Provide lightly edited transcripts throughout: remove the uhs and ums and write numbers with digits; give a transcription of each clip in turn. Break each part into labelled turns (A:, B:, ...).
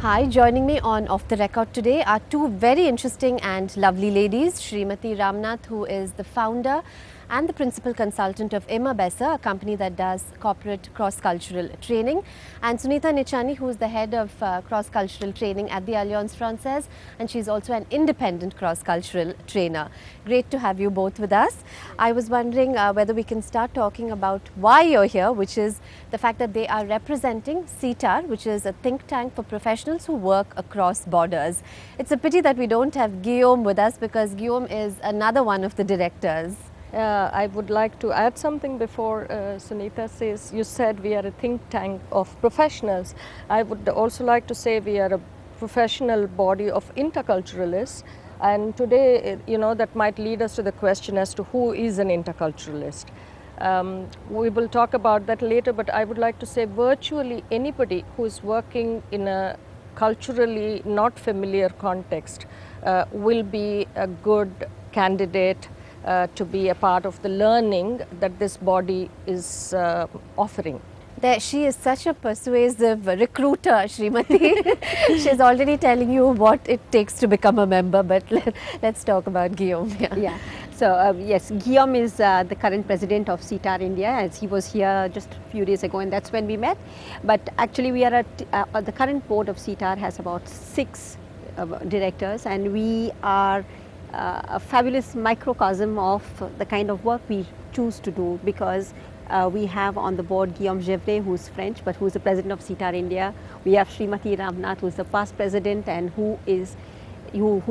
A: Hi, joining me on Off the Record today are two very interesting and lovely ladies, Sreemathi Ramnath, who is the founder and the principal consultant of Imabessa, a company that does corporate cross-cultural training, and Sunita Nichani, who is the head of cross-cultural training at the Alliance Française, and she's also an independent cross-cultural trainer. Great to have you both with us. I was wondering whether we can start talking about why you're here, which is the fact that they are representing CTAR, which is a think tank for professionals who work across borders. It's a pity that we don't have Guillaume with us, because Guillaume is another one of the directors.
B: I would like to add something before Sunita says. You said we are a think tank of professionals. I would also like to say we are a professional body of interculturalists, and today, that might lead us to the question as to who is an interculturalist. We will talk about that later, but I would like to say virtually anybody who is working in a culturally not familiar context will be a good candidate to be a part of the learning that this body is offering.
A: She is such a persuasive recruiter, Sreemathi. She's already telling you what it takes to become a member, but let's talk about Guillaume.
C: Yeah. So yes, Guillaume is the current president of CTAR India, as he was here just a few days ago, and that's when we met. But actually we are the current board of CTAR has about 6 directors, and we are a fabulous microcosm of the kind of work we choose to do, because we have on the board Guillaume Gevray, who's French but who's the president of CTAR India. We have Sreemathi Ramnath, who's the past president and who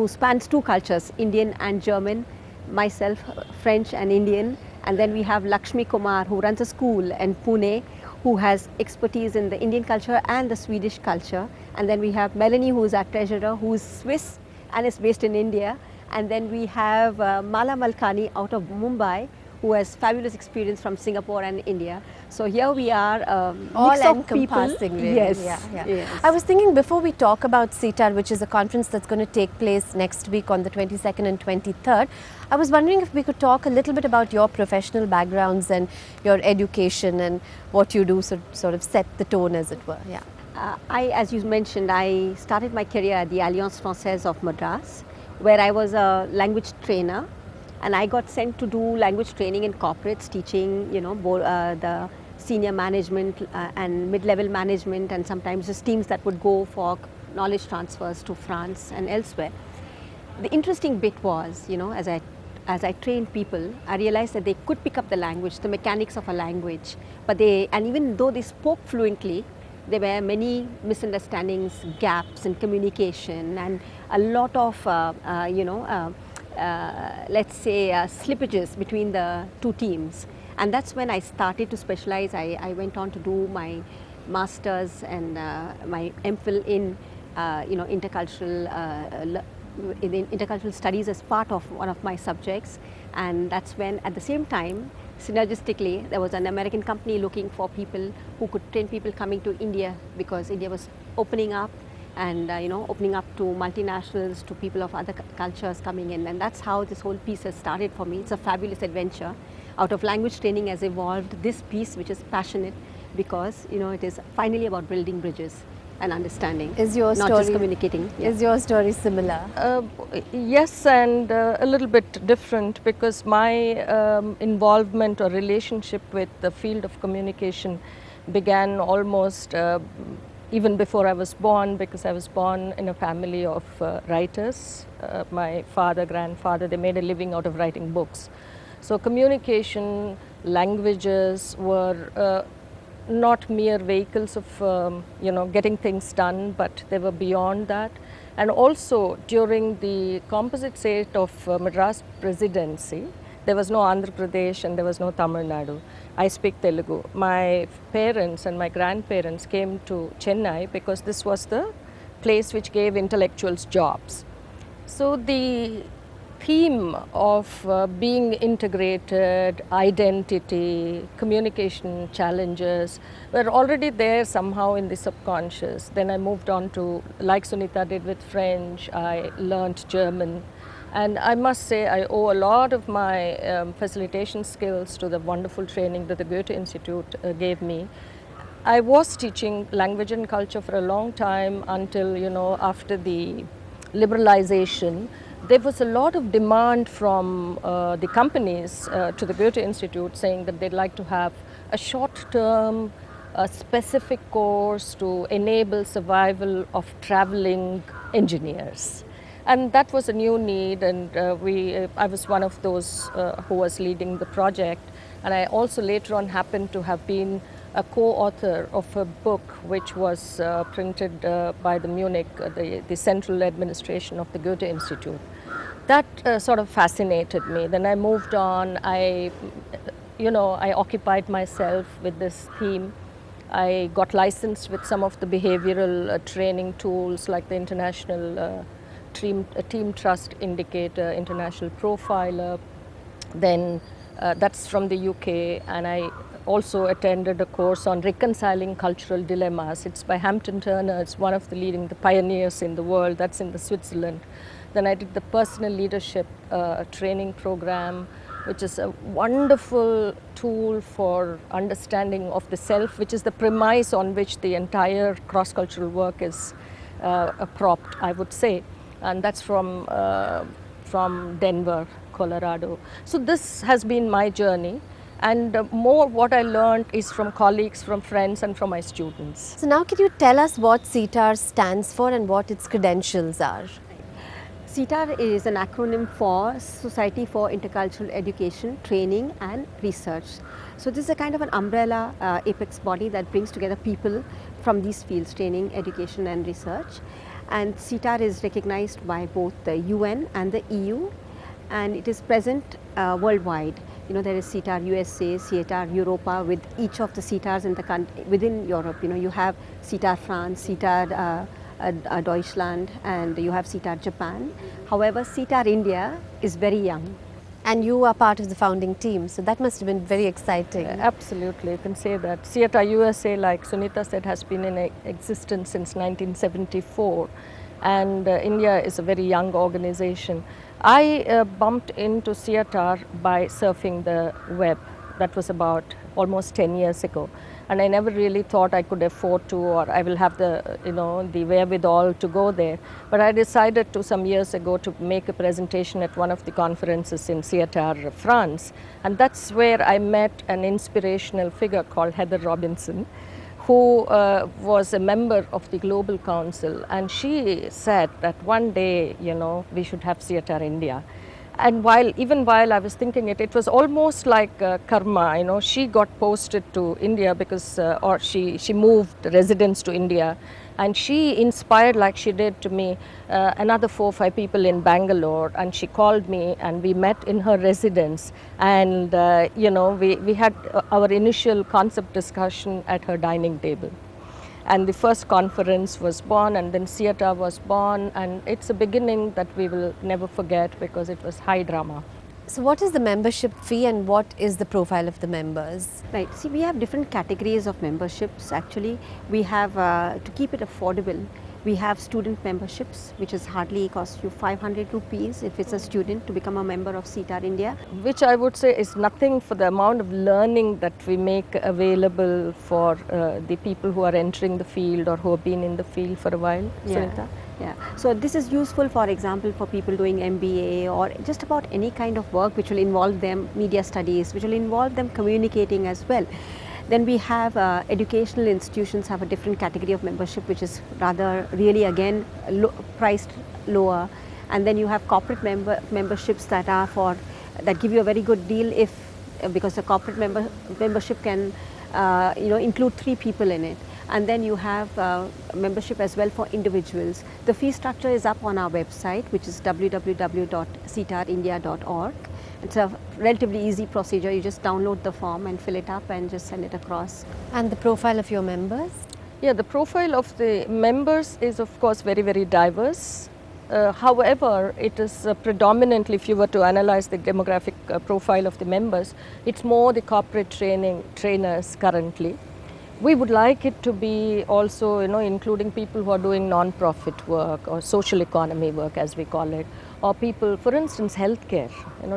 C: spans 2 cultures, Indian and German, myself French and Indian, and then we have Lakshmi Kumar, who runs a school in Pune, who has expertise in the Indian culture and the Swedish culture, and then we have Melanie, who's our treasurer, who's Swiss and is based in India. And then we have Mala Malkani out of Mumbai, who has fabulous experience from Singapore and India. So here we are,
A: all
C: mix of
A: encompassing,
C: people.
A: really.
C: Yes.
A: Yes. I was thinking, before we talk about CTAR, which is a conference that's going to take place next week on the 22nd and 23rd, I was wondering if we could talk a little bit about your professional backgrounds and your education and what you do, sort of set the tone, as it were. Yeah.
C: As you mentioned, I started my career at the Alliance Française of Madras, where I was a language trainer, and I got sent to do language training in corporates, teaching the senior management and mid-level management, and sometimes just teams that would go for knowledge transfers to France and elsewhere. The interesting bit was, as I trained people, I realized that they could pick up the language, the mechanics of a language, and even though they spoke fluently, there were many misunderstandings, gaps in communication, and a lot of, let's say, slippages between the 2 teams. And that's when I started to specialize. I went on to do my master's and my MPhil in, intercultural studies as part of one of my subjects. And that's when, at the same time, synergistically, there was an American company looking for people who could train people coming to India, because India was opening up and opening up to multinationals, to people of other cultures coming in, and that's how this whole piece has started for me. It's a fabulous adventure. Out of language training has evolved this piece, which is passionate, because it is finally about building bridges and understanding.
A: Is your
C: not
A: story,
C: just communicating? Yeah.
A: Is your story similar?
B: Yes, and a little bit different, because my involvement or relationship with the field of communication began almost even before I was born, because I was born in a family of writers. My father, grandfather, they made a living out of writing books. So communication, languages were not mere vehicles of getting things done, but they were beyond that. And also, during the composite state of Madras presidency, there was no Andhra Pradesh and there was no Tamil Nadu. I speak Telugu. My parents and my grandparents came to Chennai because this was the place which gave intellectuals jobs. So the theme of being integrated, identity, communication challenges were already there somehow in the subconscious. Then I moved on to, like Sunita did with French, I learned German. And I must say I owe a lot of my facilitation skills to the wonderful training that the Goethe Institute gave me. I was teaching language and culture for a long time until, after the liberalization, there was a lot of demand from the companies to the Goethe Institute saying that they'd like to have a short-term, specific course to enable survival of traveling engineers. And that was a new need, and I was one of those who was leading the project. And I also later on happened to have been a co-author of a book which was printed by the Munich, the central administration of the Goethe Institute. That sort of fascinated me. Then I moved on. I occupied myself with this theme. I got licensed with some of the behavioral training tools like the International Team Trust Indicator, International Profiler. Then that's from the UK, and I also attended a course on reconciling cultural dilemmas. It's by Hampton Turner. It's one of the pioneers in the world. That's in Switzerland. Then I did the personal leadership training program, which is a wonderful tool for understanding of the self, which is the premise on which the entire cross-cultural work is propped, I would say. And that's from Denver, Colorado. So this has been my journey. And more what I learned is from colleagues, from friends, and from my students.
A: So now can you tell us what CTAR stands for and what its credentials are?
C: CTAR is an acronym for Society for Intercultural Education, Training and Research. So this is a kind of an umbrella apex body that brings together people from these fields, training, education and research. And CTAR is recognized by both the UN and the EU, and it is present worldwide. There is CTAR USA, CTAR Europa, with each of the CTARs in the within Europe. You have CTAR France, CTAR Deutschland, and you have CTAR Japan. However, CTAR India is very young.
A: And you are part of the founding team, so that must have been very exciting.
B: Absolutely, you can say that. CTAR USA, like Sunita said, has been in existence since 1974, and India is a very young organization. I bumped into CTAR by surfing the web. That was about almost 10 years ago. And I never really thought I could afford to, or I will have the wherewithal to go there. But I decided some years ago to make a presentation at one of the conferences in CTAR France. And that's where I met an inspirational figure called Heather Robinson, who was a member of the Global Council. And she said that one day, we should have CTAR India. And even while I was thinking it was almost like karma. She got posted to India because, or she moved residence to India, and she inspired, like she did to me, another 4 or 5 people in Bangalore, and she called me and we met in her residence, and we had our initial concept discussion at her dining table. And the first conference was born, and then CTAR was born, and it's a beginning that we will never forget because it was high drama.
A: So what is the membership fee and what is the profile of the members?
C: Right, see, we have different categories of memberships actually. We have, to keep it affordable, we have student memberships, which is hardly cost you 500 rupees if it's a student to become a member of CTAR India.
B: Which I would say is nothing for the amount of learning that we make available for the people who are entering the field or who have been in the field for a while. Sunita?
C: Yeah, so this is useful, for example, for people doing MBA or just about any kind of work which will involve them, media studies, which will involve them communicating as well. Then we have educational institutions have a different category of membership, which is rather really again priced lower. And then you have corporate memberships that are that give you a very good deal because the corporate membership can include 3 people in it. And then you have membership as well for individuals. The fee structure is up on our website, which is www.ctarindia.org. It's a relatively easy procedure. You just download the form and fill it up and just send it across.
A: And the profile of your members?
B: Yeah, the profile of the members is of course very, very diverse. However, it is predominantly, if you were to analyze the demographic profile of the members, it's more the corporate trainers currently. We would like it to be also, including people who are doing non-profit work or social economy work, as we call it, or people, for instance, healthcare,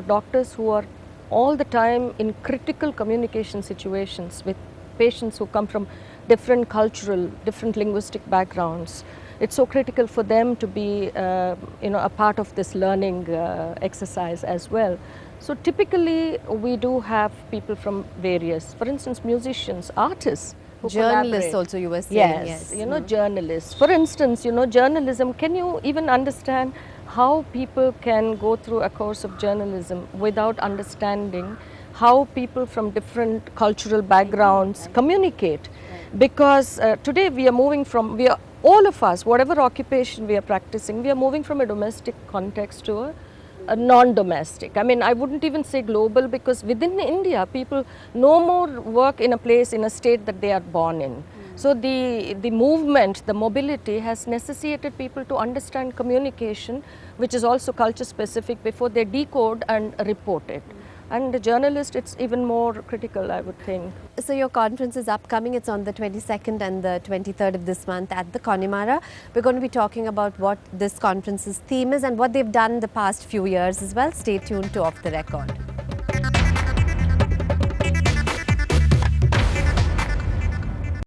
B: doctors who are all the time in critical communication situations with patients who come from different cultural, different linguistic backgrounds. It's so critical for them to be, a part of this learning exercise as well. So typically, we do have people from various, for instance, musicians, artists, who
A: Journalists
B: collaborate.
A: also, you were saying.
B: Yes, journalists. For instance, journalism, can you even understand how people can go through a course of journalism without understanding how people from different cultural backgrounds communicate? Because today we are moving from, all of us, whatever occupation we are practicing, we are moving from a domestic context to a non-domestic. I mean, I wouldn't even say global, because within India, people no more work in a place, in a state that they are born in. So the movement, the mobility has necessitated people to understand communication, which is also culture specific, before they decode and report it. And the journalist, it's even more critical, I would think.
A: So your conference is upcoming. It's on the 22nd and the 23rd of this month at the Connemara. We're going to be talking about what this conference's theme is and what they've done the past few years as well. Stay tuned to Off the Record.